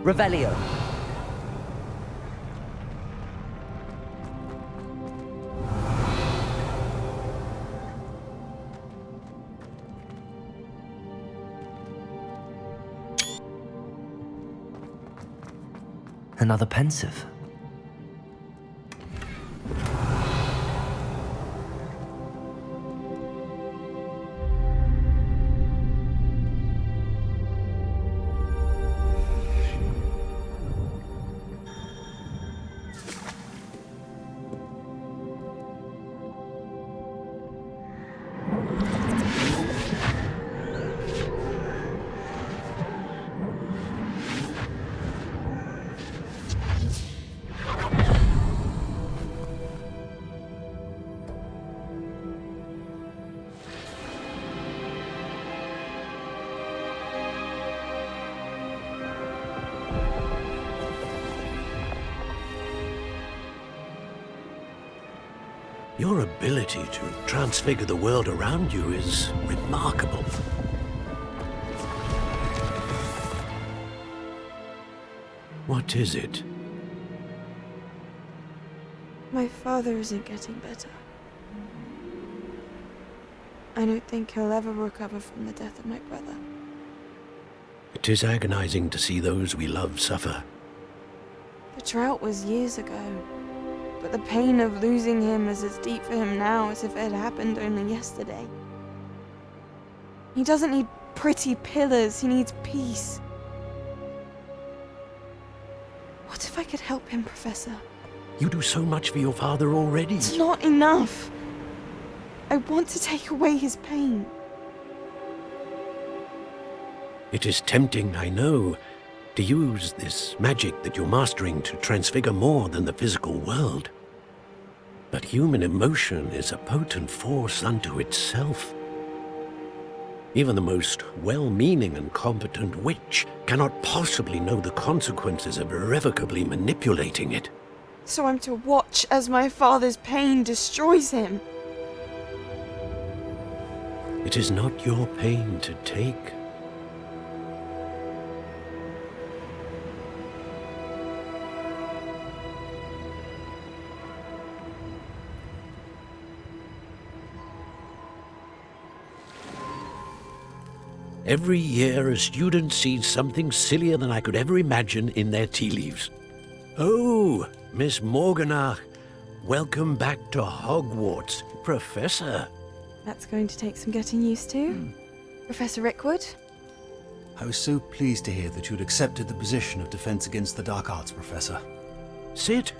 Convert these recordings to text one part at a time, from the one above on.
Revelio. Another pensive. Your ability to transfigure the world around you is remarkable. What is it? My father isn't getting better. I don't think he'll ever recover from the death of my brother. It is agonizing to see those we love suffer. The drought was years ago, but the pain of losing him is as deep for him now as if it had happened only yesterday. He doesn't need pretty pillars, he needs peace. What if I could help him, Professor? You do so much for your father already. It's not enough. I want to take away his pain. It is tempting, I know, to use this magic that you're mastering to transfigure more than the physical world. But human emotion is a potent force unto itself. Even the most well-meaning and competent witch cannot possibly know the consequences of irrevocably manipulating it. So I'm to watch as my father's pain destroys him. It is not your pain to take. Every year, a student sees something sillier than I could ever imagine in their tea leaves. Oh, Miss Morganach, welcome back to Hogwarts, Professor. That's going to take some getting used to. Professor Rickwood? I was so pleased to hear that you'd accepted the position of Defense Against the Dark Arts, Professor. Sit,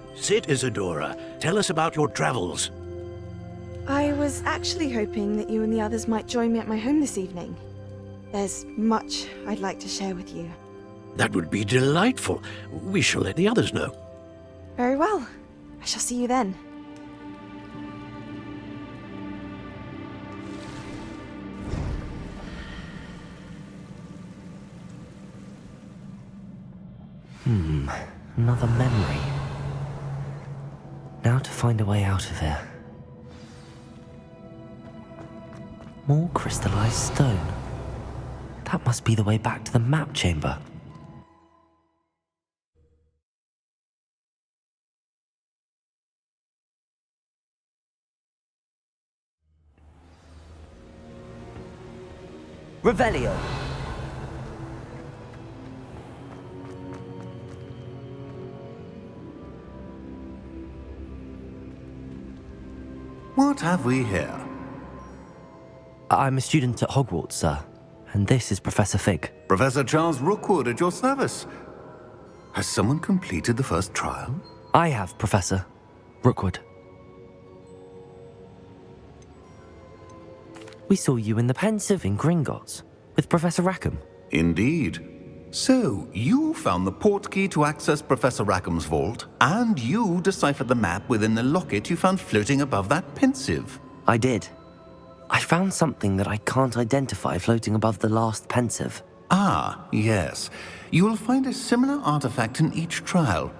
Isadora. Tell us about your travels. I was actually hoping that you and the others might join me at my home this evening. There's much I'd like to share with you. That would be delightful. We shall let the others know. Very well. I shall see you then. Another memory. Now to find a way out of here. More crystallized stone. That must be the way back to the map chamber. Revelio. What have we here? I'm a student at Hogwarts, sir. And this is Professor Fig. Professor Charles Rookwood at your service. Has someone completed the first trial? I have, Professor Rookwood. We saw you in the Pensive in Gringotts with Professor Rackham. Indeed. So, you found the portkey to access Professor Rackham's vault, and you deciphered the map within the locket you found floating above that Pensive. I did. I found something that I can't identify floating above the last Pensive. Ah, yes. You will find a similar artifact in each trial.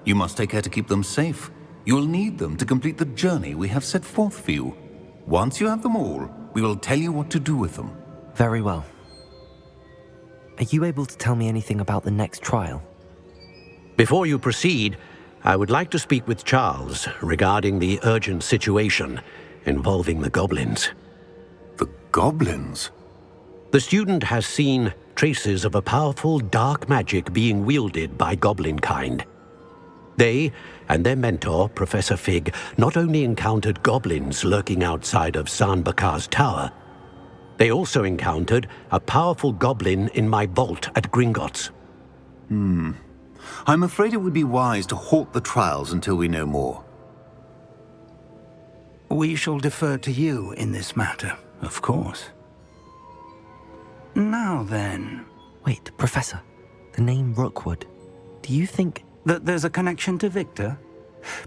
You must take care to keep them safe. You will need them to complete the journey we have set forth for you. Once you have them all, we will tell you what to do with them. Very well. Are you able to tell me anything about the next trial? Before you proceed, I would like to speak with Charles regarding the urgent situation involving the goblins. The goblins? The student has seen traces of a powerful dark magic being wielded by goblin kind. They and their mentor, Professor Fig, not only encountered goblins lurking outside of Sanbakar's tower, they also encountered a powerful goblin in my vault at Gringotts. I'm afraid it would be wise to halt the trials until we know more. We shall defer to you in this matter, of course. Now then, Wait, Professor. The name Rookwood. Do you think... that there's a connection to Victor?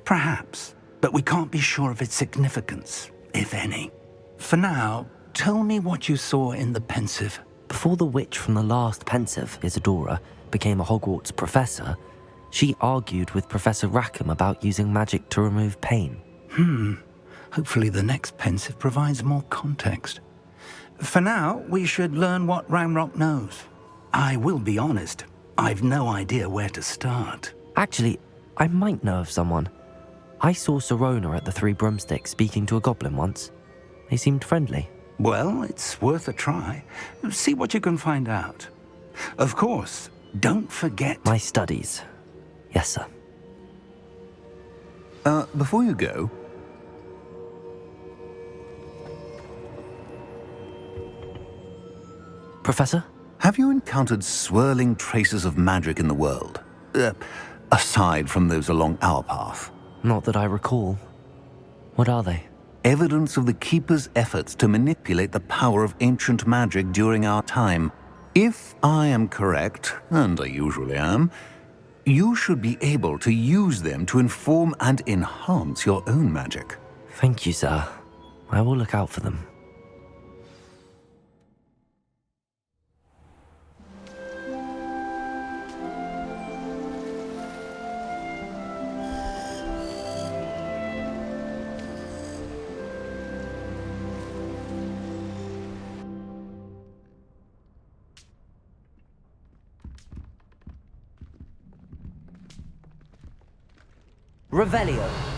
Perhaps, but we can't be sure of its significance, if any. For now, tell me what you saw in the pensive. Before the witch from the last pensive, Isadora, became a Hogwarts professor, she argued with Professor Rackham about using magic to remove pain. Hopefully the next pensive provides more context. For now, we should learn what Ranrock knows. I will be honest, I've no idea where to start. Actually, I might know of someone. I saw Sirona at the Three Broomsticks speaking to a goblin once. They seemed friendly. Well, it's worth a try. See what you can find out. Of course, don't forget... My studies. Yes, sir. Before you go, Professor? have you encountered swirling traces of magic in the world? Aside from those along our path. Not that I recall. What are they? Evidence of the Keeper's efforts to manipulate the power of ancient magic during our time. If I am correct, and I usually am, you should be able to use them to inform and enhance your own magic. Thank you, sir. I will look out for them. Revelio.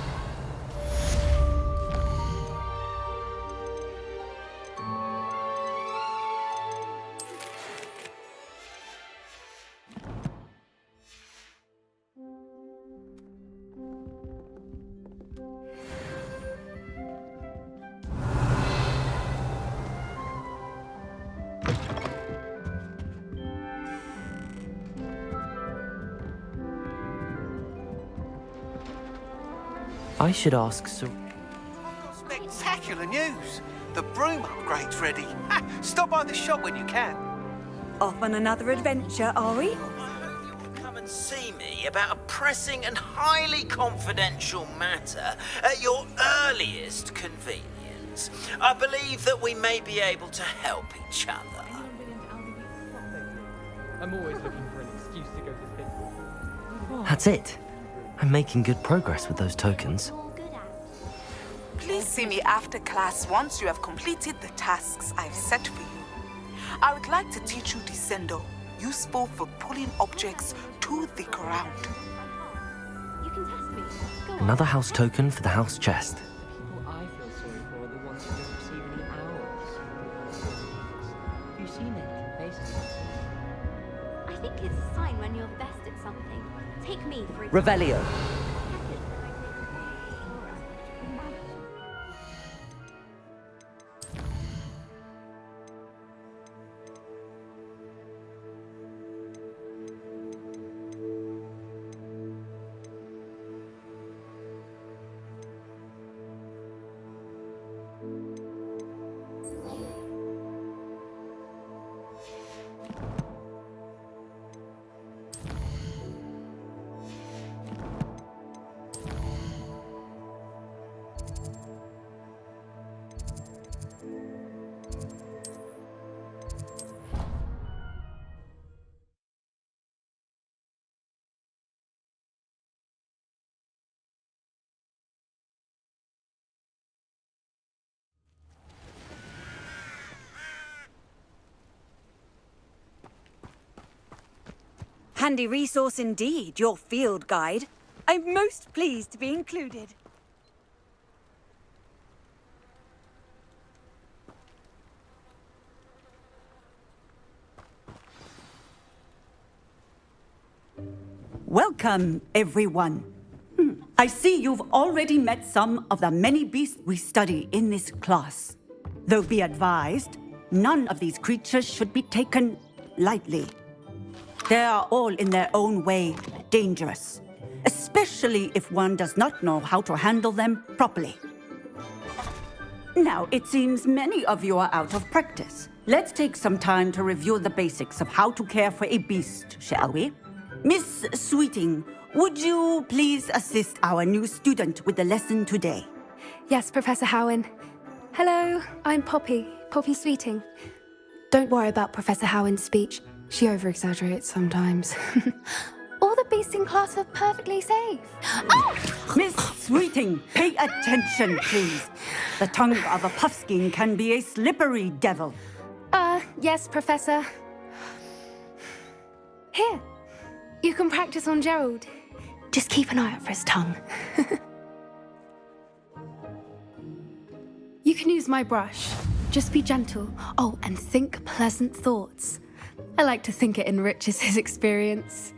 I should ask Sir... Spectacular news! The broom upgrade's ready. Ha, stop by the shop when you can. Off on another adventure, are we? I hope you will come and see me about a pressing and highly confidential matter at your earliest convenience. I believe that we may be able to help each other. I'm always looking for an excuse to go to things. That's it. I'm making good progress with those tokens. Please see me after class once you have completed the tasks I've set for you. I would like to teach you Descendo, useful for pulling objects to the ground. You can test me. Go on. Another house token for the house chest. People I feel sorry for are the ones who don't receive any owls. Have you seen anything basically? I think it's a sign when you're best at something. Take me, for example. Revelio. Handy resource indeed, your field guide. I'm most pleased to be included. Welcome, everyone. I see you've already met some of the many beasts we study in this class. Though be advised, none of these creatures should be taken lightly. They are all in their own way dangerous, especially if one does not know how to handle them properly. Now, it seems many of you are out of practice. Let's take some time to review the basics of how to care for a beast, shall we? Miss Sweeting, would you please assist our new student with the lesson today? Yes, Professor Howen. Hello, I'm Poppy Sweeting. Don't worry about Professor Howen's speech. She over-exaggerates sometimes. All the beasts in class are perfectly safe. Oh! Miss Sweeting, pay attention, please. The tongue of a puffskein can be a slippery devil. Yes, Professor. Here, you can practice on Gerald. Just keep an eye out for his tongue. You can use my brush. Just be gentle. Oh, and think pleasant thoughts. I like to think it enriches his experience.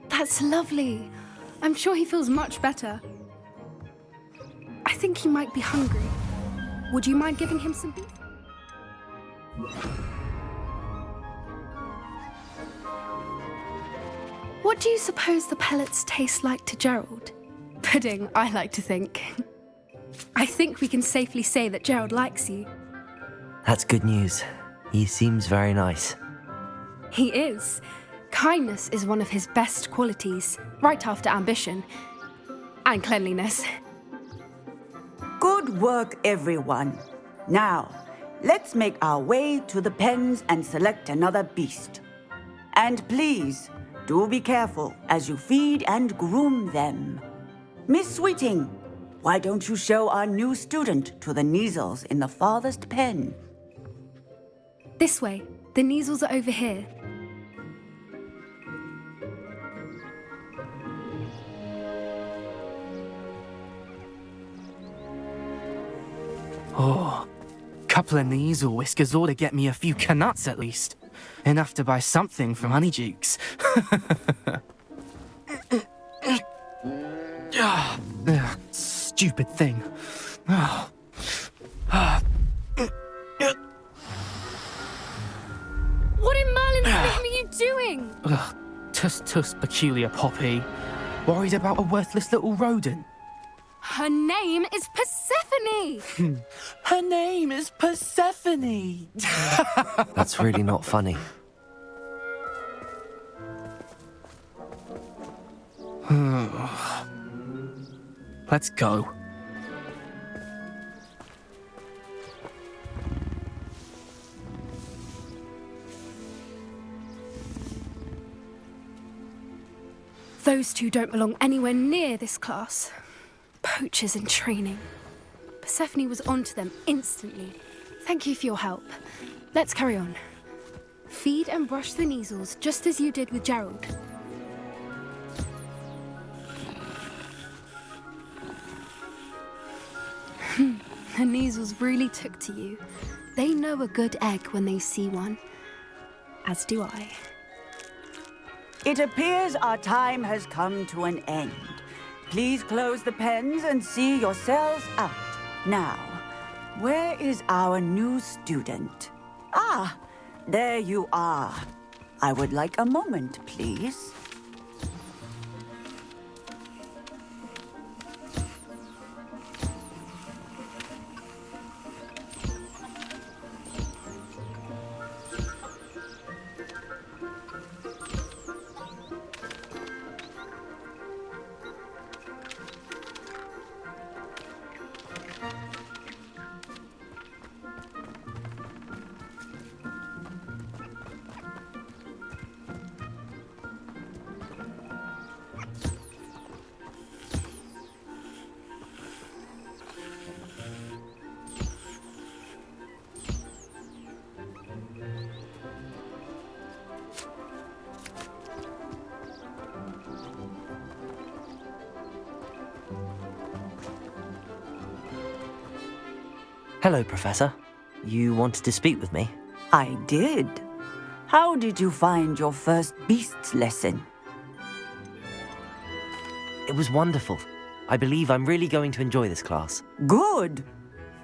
That's lovely. I'm sure he feels much better. I think he might be hungry. Would you mind giving him some beef? What do you suppose the pellets taste like to Gerald? Pudding, I like to think. I think we can safely say that Gerald likes you. That's good news. He seems very nice. He is. Kindness is one of his best qualities, right after ambition. And cleanliness. Good work, everyone. Now, let's make our way to the pens and select another beast. And please, do be careful as you feed and groom them. Miss Sweeting, why don't you show our new student to the Neasels in the farthest pen? This way. The Neasels are over here. Oh, couple of Neasel whiskers ought to get me a few canuts at least. Enough to buy something from Honeydukes. Stupid thing. What in Merlin's name are you doing? Tuss, peculiar Poppy. Worried about a worthless little rodent. Her name is Persephone! Her name is Persephone! That's really not funny. Let's go. Those two don't belong anywhere near this class. Poachers in training. Persephone was onto them instantly. Thank you for your help. Let's carry on. Feed and brush the Neasels just as you did with Gerald. The Neasels really took to you. They know a good egg when they see one. As do I. It appears our time has come to an end. Please close the pens and see yourselves out. Now, where is our new student? Ah, there you are. I would like a moment, please. Hello, Professor. You wanted to speak with me? I did. How did you find your first beasts lesson? It was wonderful. I believe I'm really going to enjoy this class. Good.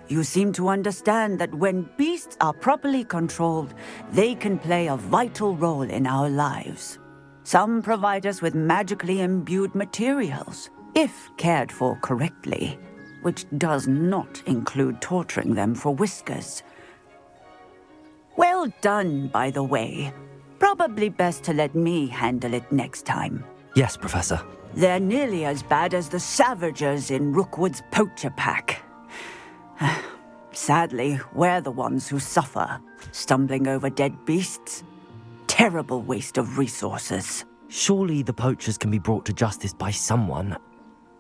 You seem to understand that when beasts are properly controlled, they can play a vital role in our lives. Some provide us with magically imbued materials, if cared for correctly, which does not include torturing them for whiskers. Well done, by the way. Probably best to let me handle it next time. Yes, Professor. They're nearly as bad as the Savagers in Rookwood's poacher pack. Sadly, we're the ones who suffer, stumbling over dead beasts. Terrible waste of resources. Surely the poachers can be brought to justice by someone.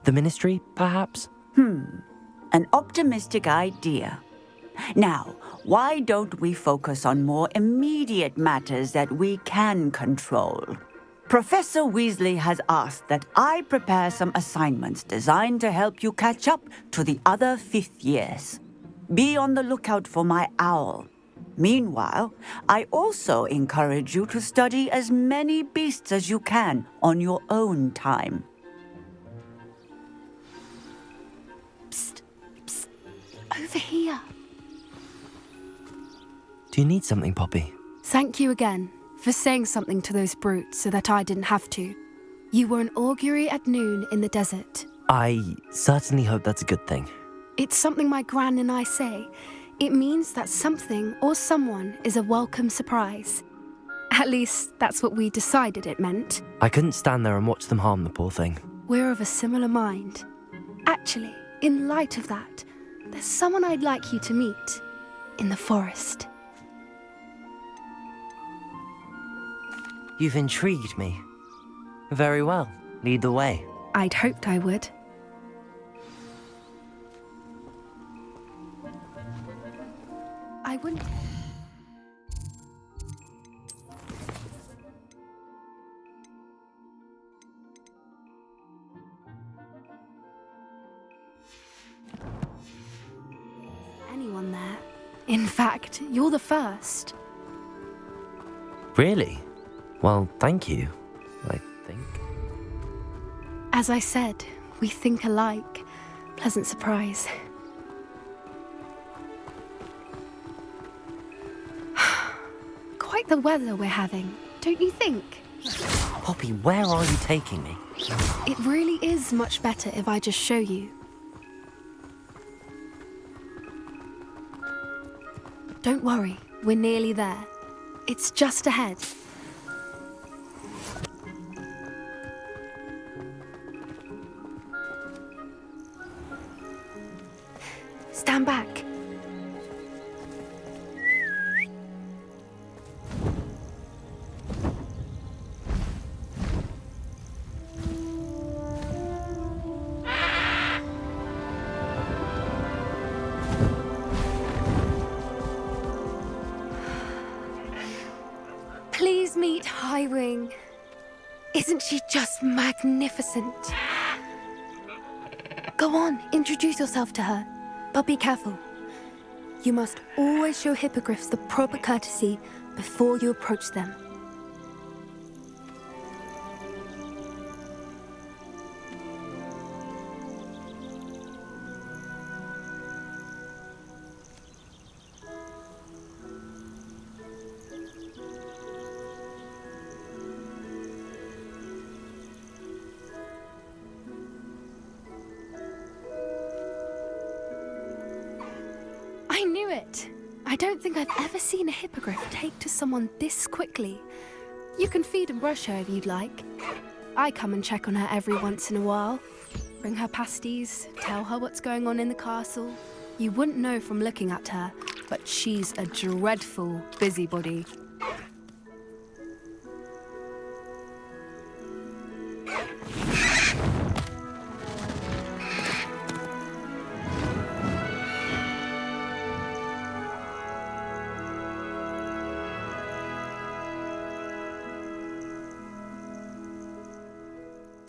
The Ministry, perhaps? An optimistic idea. Now, why don't we focus on more immediate matters that we can control? Professor Weasley has asked that I prepare some assignments designed to help you catch up to the other 5th years. Be on the lookout for my owl. Meanwhile, I also encourage you to study as many beasts as you can on your own time. Psst, psst, over here. Do you need something, Poppy? Thank you again for saying something to those brutes so that I didn't have to. You were an augury at noon in the desert. I certainly hope that's a good thing. It's something my gran and I say. It means that something or someone is a welcome surprise. At least, that's what we decided it meant. I couldn't stand there and watch them harm the poor thing. We're of a similar mind. Actually, in light of that, there's someone I'd like you to meet in the forest. You've intrigued me. Very well. Lead the way. I'd hoped I would. I wouldn't... anyone there. In fact, you're the first. Really? Well, thank you, I think. As I said, we think alike. Pleasant surprise. Quite the weather we're having, don't you think? Poppy, where are you taking me? It really is much better if I just show you. Don't worry, we're nearly there. It's just ahead. Stand back. Please meet Highwing. Isn't she just magnificent? Go on, introduce yourself to her. But be careful. You must always show hippogriffs the proper courtesy before you approach them. I knew it! I don't think I've ever seen a hippogriff take to someone this quickly. You can feed and brush her if you'd like. I come and check on her every once in a while. Bring her pasties, tell her what's going on in the castle. You wouldn't know from looking at her, but she's a dreadful busybody.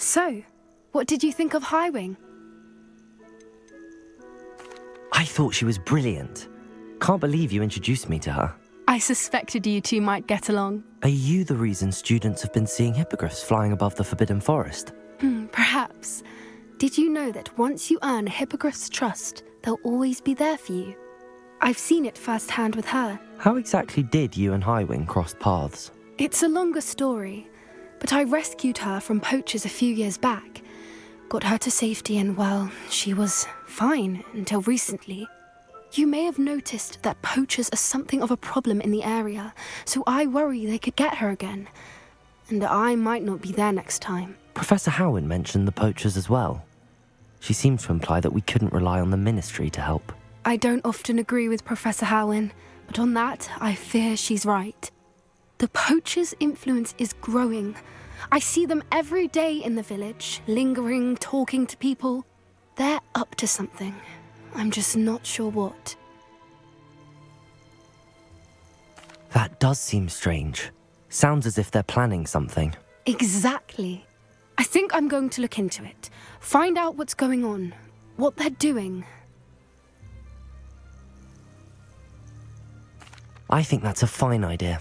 So, what did you think of Highwing? I thought she was brilliant. Can't believe you introduced me to her. I suspected you two might get along. Are you the reason students have been seeing hippogriffs flying above the Forbidden Forest? Perhaps. Did you know that once you earn a hippogriff's trust, they'll always be there for you? I've seen it firsthand with her. How exactly did you and Highwing cross paths? It's a longer story, but I rescued her from poachers a few years back. Got her to safety and, well, she was fine until recently. You may have noticed that poachers are something of a problem in the area, so I worry they could get her again. And I might not be there next time. Professor Howin mentioned the poachers as well. She seemed to imply that we couldn't rely on the Ministry to help. I don't often agree with Professor Howin, but on that, I fear she's right. The poachers' influence is growing. I see them every day in the village, lingering, talking to people. They're up to something. I'm just not sure what. That does seem strange. Sounds as if they're planning something. Exactly. I think I'm going to look into it. Find out what's going on, what they're doing. I think that's a fine idea.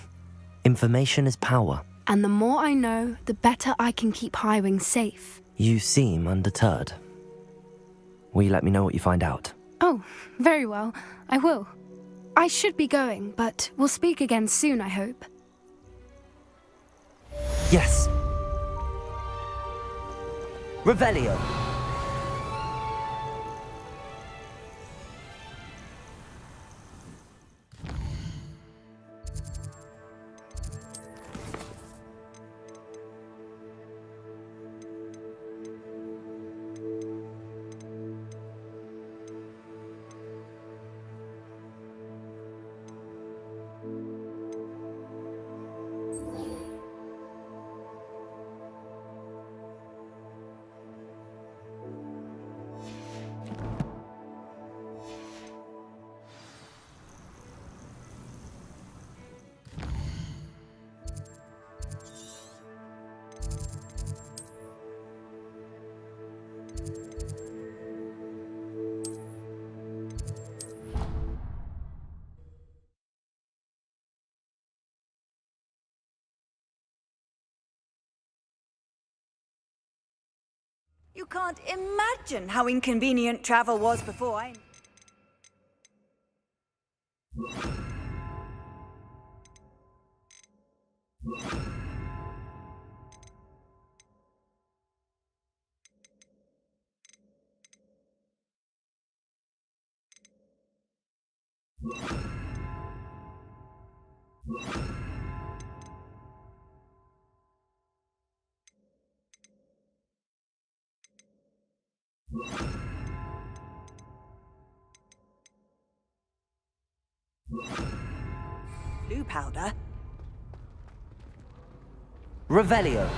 Information is power. And the more I know, the better I can keep Highwing safe. You seem undeterred. Will you let me know what you find out? Oh, very well. I will. I should be going, but we'll speak again soon, I hope. Yes. Revelio. You can't imagine how inconvenient travel was before I... Blue powder? Revelio.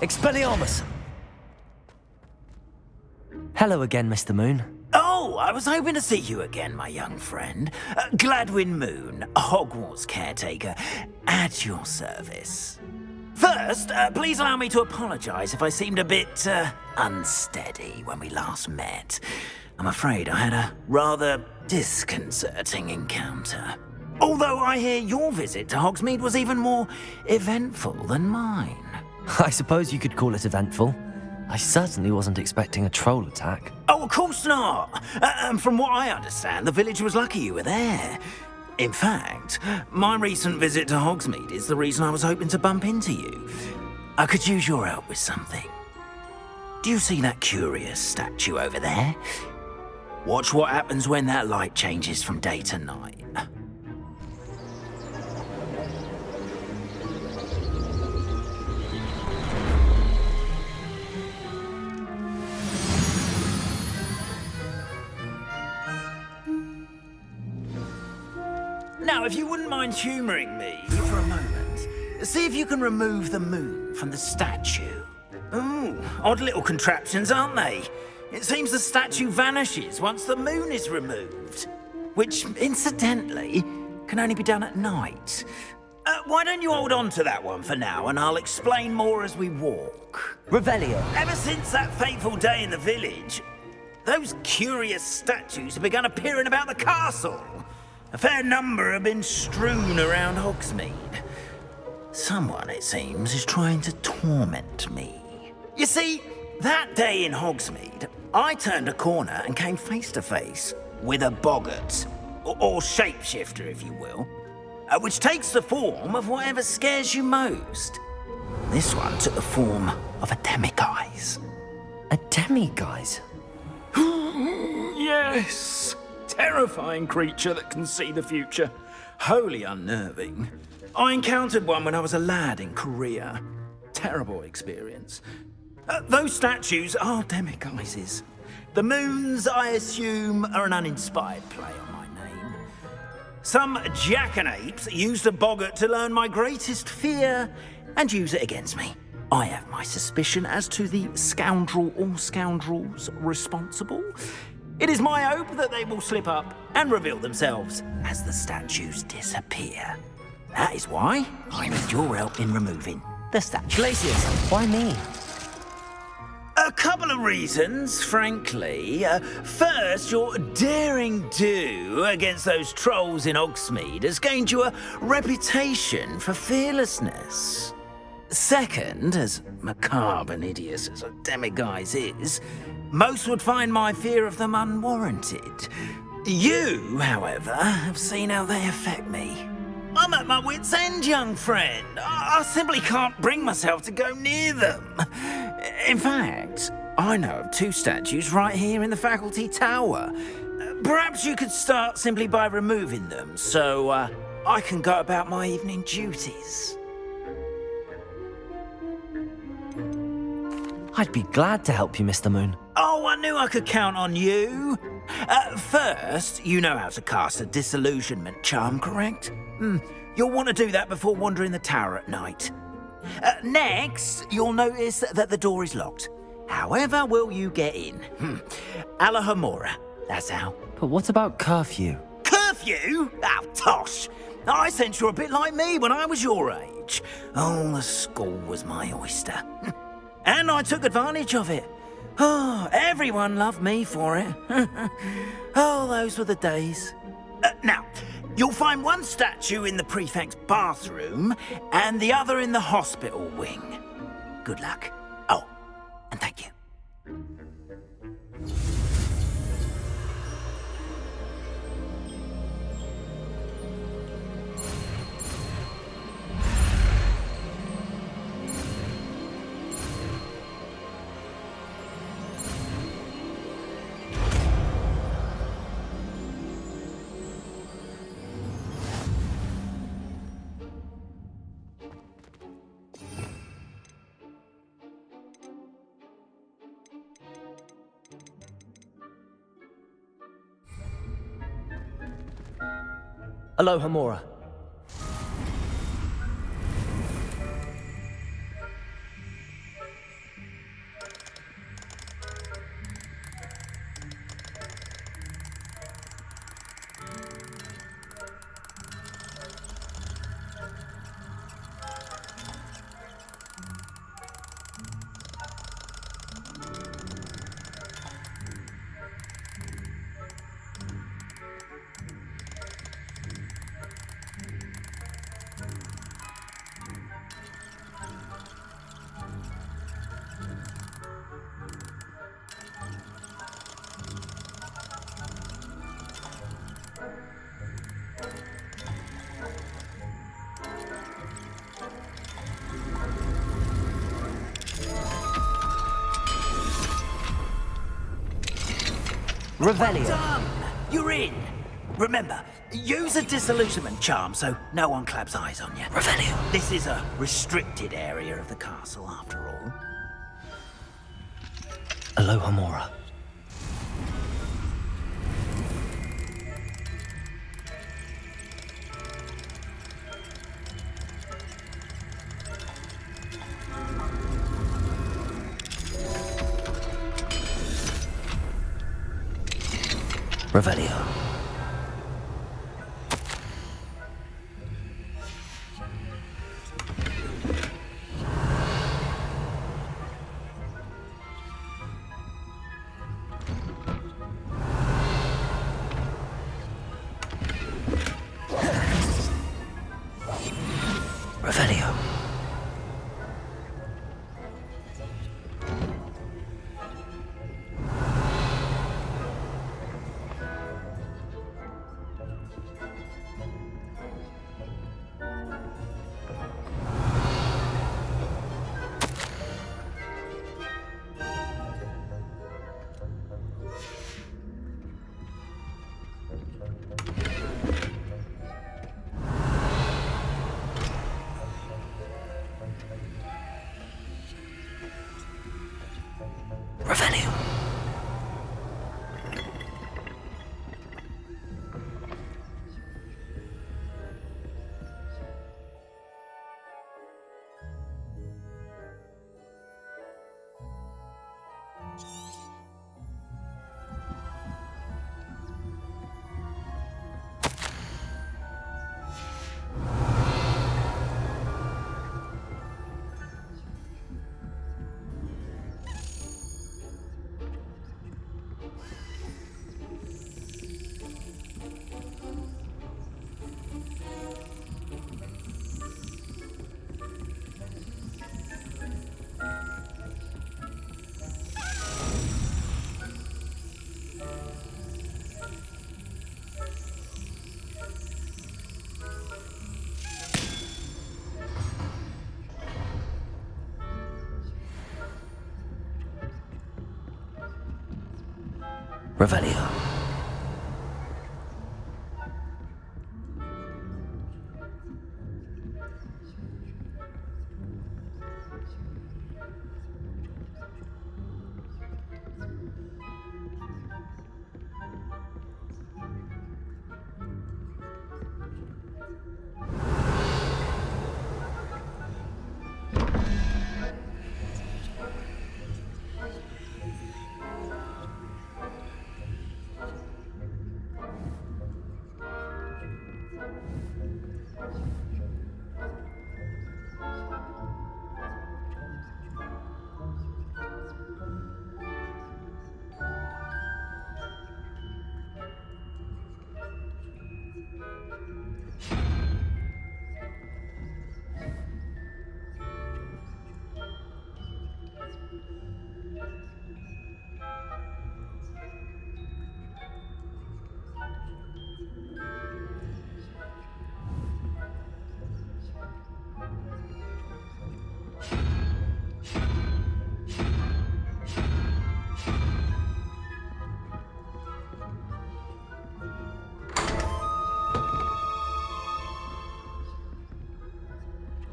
Expelliarmus! Hello again, Mr. Moon. Oh, I was hoping to see you again, my young friend. Gladwin Moon, Hogwarts caretaker, at your service. First, please allow me to apologize if I seemed a bit, unsteady when we last met. I'm afraid I had a rather disconcerting encounter. Although I hear your visit to Hogsmeade was even more eventful than mine. I suppose you could call it eventful. I certainly wasn't expecting a troll attack. Oh, of course not. From what I understand, the village was lucky you were there. In fact, my recent visit to Hogsmeade is the reason I was hoping to bump into you. I could use your help with something. Do you see that curious statue over there? Watch what happens when that light changes from day to night. Now, if you wouldn't mind humouring me for a moment, see if you can remove the moon from the statue. Ooh, odd little contraptions, aren't they? It seems the statue vanishes once the moon is removed. Which, incidentally, can only be done at night. Why don't you hold on to that one for now, and I'll explain more as we walk. Revelio. Ever since that fateful day in the village, those curious statues have begun appearing about the castle. A fair number have been strewn around Hogsmeade. Someone, it seems, is trying to torment me. You see, that day in Hogsmeade, I turned a corner and came face to face with a boggart, or shapeshifter, if you will, which takes the form of whatever scares you most. This one took the form of a demiguise. A demiguise? Yes! Terrifying creature that can see the future. Wholly unnerving. I encountered one when I was a lad in Korea. Terrible experience. Those statues are demiguises. The moons, I assume, are an uninspired play on my name. Some jackanapes used a boggart to learn my greatest fear and use it against me. I have my suspicion as to the scoundrel or scoundrels responsible. It is my hope that they will slip up and reveal themselves as the statues disappear. That is why I need your help in removing the statue. Glacius, why me? A couple of reasons, frankly. First, your daring do against those trolls in Hogsmeade has gained you a reputation for fearlessness. Second, as macabre and hideous as a demiguise is, most would find my fear of them unwarranted. You, however, have seen how they affect me. I'm at my wit's end, young friend. I simply can't bring myself to go near them. In fact, I know of 2 statues right here in the faculty tower. Perhaps you could start simply by removing them, so I can go about my evening duties. I'd be glad to help you, Mr. Moon. Oh, I knew I could count on you. First, you know how to cast a disillusionment charm, correct? You'll want to do that before wandering the tower at night. Next, you'll notice that the door is locked. However will you get in? Alahomora, that's how. But what about curfew? Curfew? Oh, tosh. I sense you're a bit like me when I was your age. Oh, the school was my oyster. And I took advantage of it. Oh, everyone loved me for it. Oh, those were the days. Now, you'll find one statue in the prefect's bathroom and the other in the hospital wing. Good luck. Oh, and thank you. Alohomora. Revelio. Done! You're in. Remember, use a disillusionment charm so no one claps eyes on you. Revelio. This is a restricted area of the castle, after all. Alohomora. Revelio. Revelio. Revelio. Revelio.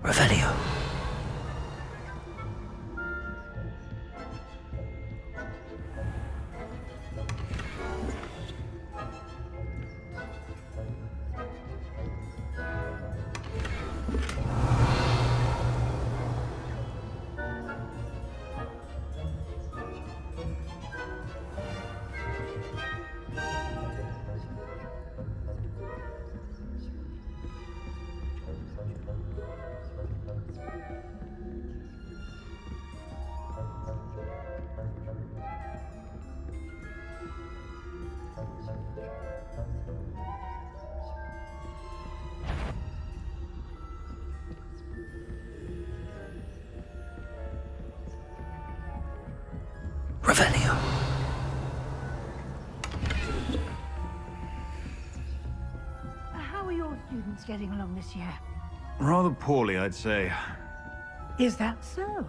Revelio. Revelio. How are your students getting along this year? Rather poorly, I'd say. Is that so?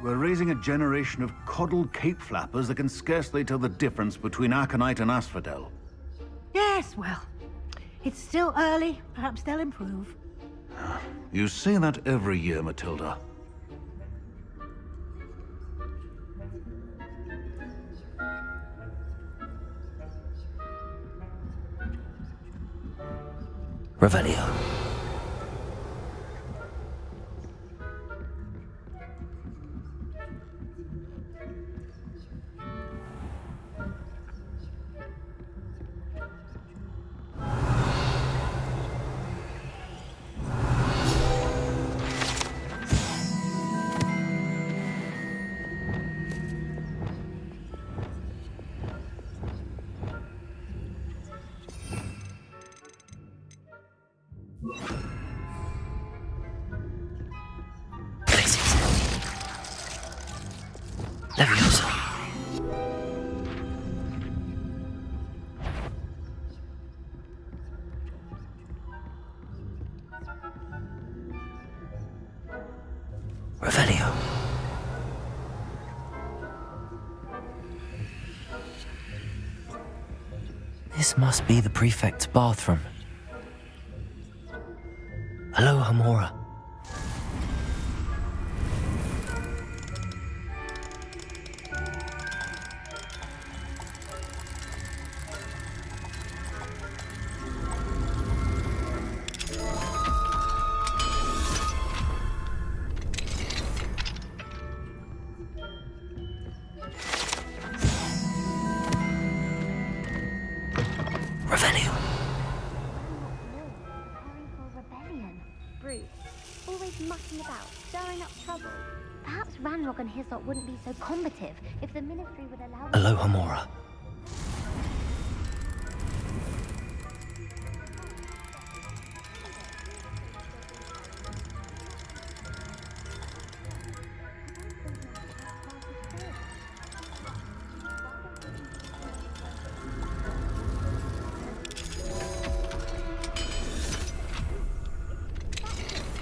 We're raising a generation of coddled cape flappers that can scarcely tell the difference between aconite and asphodel. Yes, well, it's still early. Perhaps they'll improve. You say that every year, Matilda. Revelio. Leviosa. Revelio. This must be the prefect's bathroom. Alohomora. Revelio. Bruce, always mucking about, stirring up trouble. Perhaps Ranrock and Hyssop wouldn't be so combative if the Ministry would allow... Alohomora.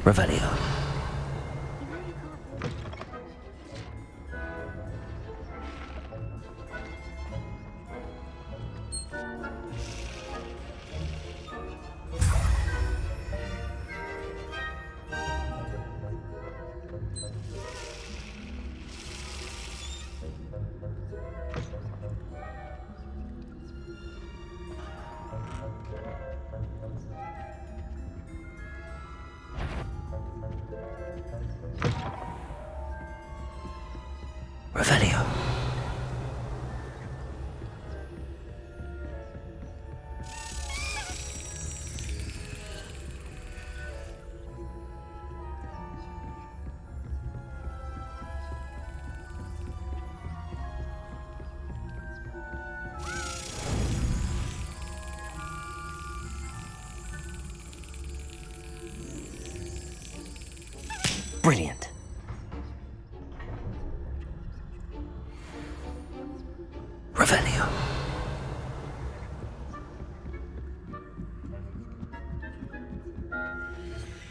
Revelio. Revelio. Brilliant. Revelio.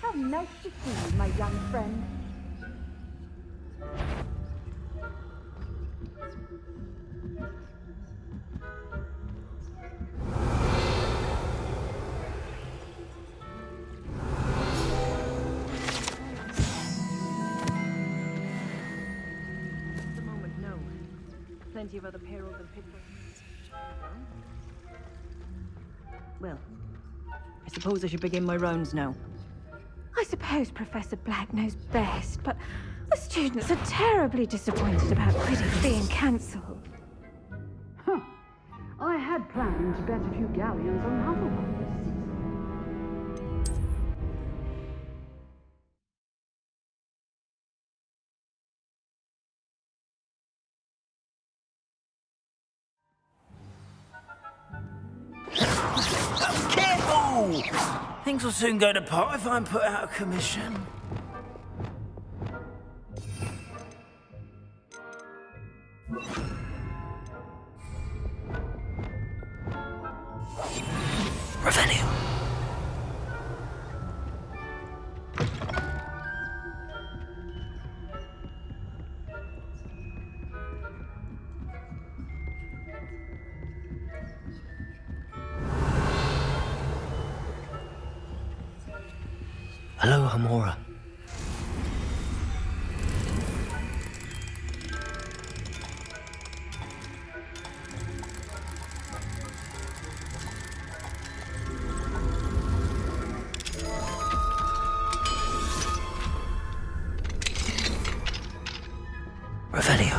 How nice to see you, my young friend. At the moment, no. Plenty of other perils and pitfalls. Well, I suppose I should begin my rounds now. I suppose Professor Black knows best, but the students are terribly disappointed about Quidditch being cancelled. Huh. I had planned to bet a few galleons on Hufflepuff this season. Careful! Things will soon go to pot if I'm put out of commission. Revelio. Alohomora. Revelio.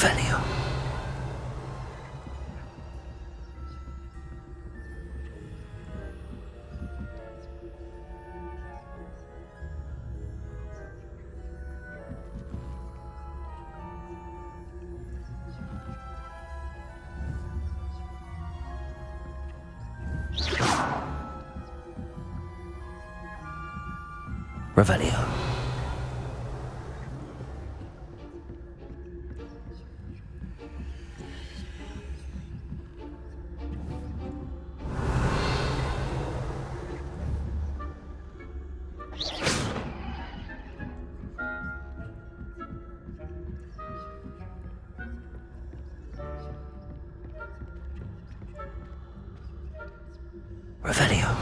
Revelio. Revelio. Revelio.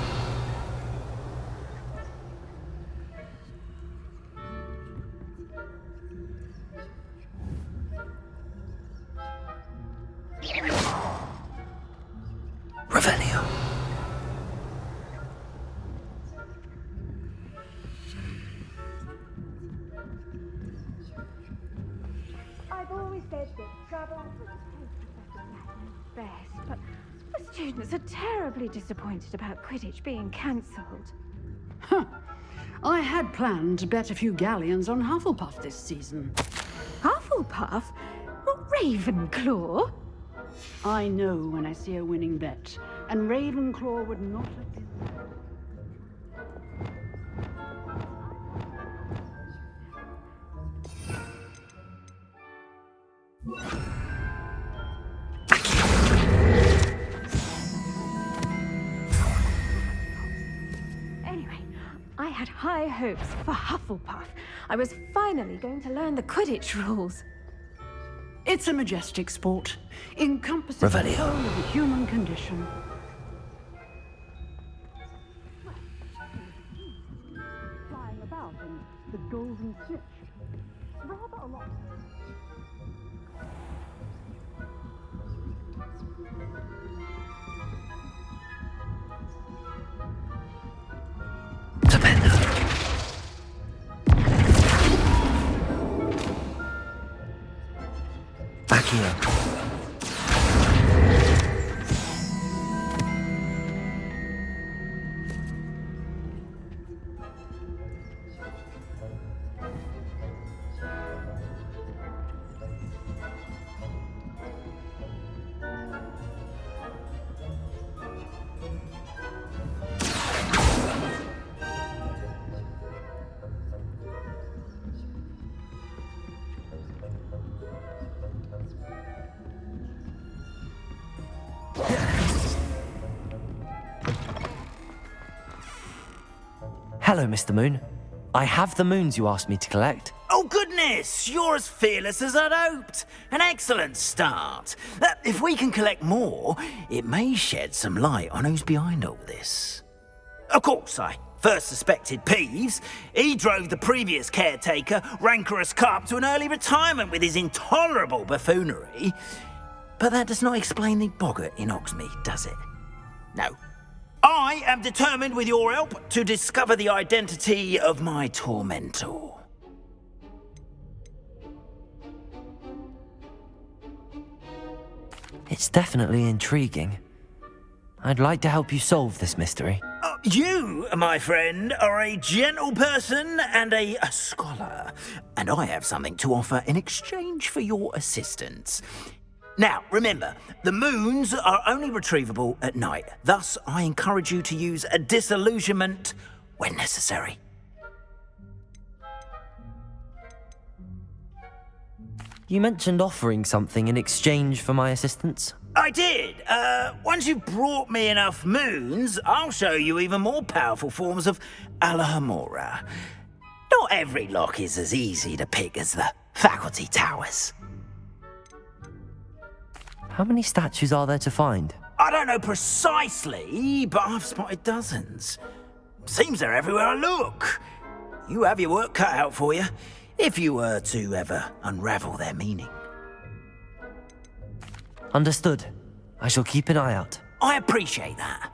Revelio. I've always said that trouble best, but the students are terribly disappointed about Quidditch being cancelled. Huh. I had planned to bet a few galleons on Hufflepuff this season. Hufflepuff? Not Ravenclaw? I know when I see a winning bet, and Ravenclaw would not have been. Anyway, I had high hopes for Hufflepuff. I was finally going to learn the Quidditch rules. It's a majestic sport, encompassing the whole of the human condition. Flying about in the golden snitch. Rather a lot. Back here. Hello, Mr. Moon. I have the moons you asked me to collect. Oh, goodness! You're as fearless as I'd hoped. An excellent start. If we can collect more, it may shed some light on who's behind all this. Of course, I first suspected Peeves. He drove the previous caretaker, Rancorous Carp, to an early retirement with his intolerable buffoonery. But that does not explain the boggart in Hogsmeade, does it? No. I am determined, with your help, to discover the identity of my tormentor. It's definitely intriguing. I'd like to help you solve this mystery. You, my friend, are a gentle person and a scholar, and I have something to offer in exchange for your assistance. Now, remember, the moons are only retrievable at night. Thus, I encourage you to use a disillusionment when necessary. You mentioned offering something in exchange for my assistance. I did. Once you've brought me enough moons, I'll show you even more powerful forms of Alohomora. Not every lock is as easy to pick as the faculty towers. How many statues are there to find? I don't know precisely, but I've spotted dozens. Seems they're everywhere I look. You have your work cut out for you, if you were to ever unravel their meaning. Understood. I shall keep an eye out. I appreciate that.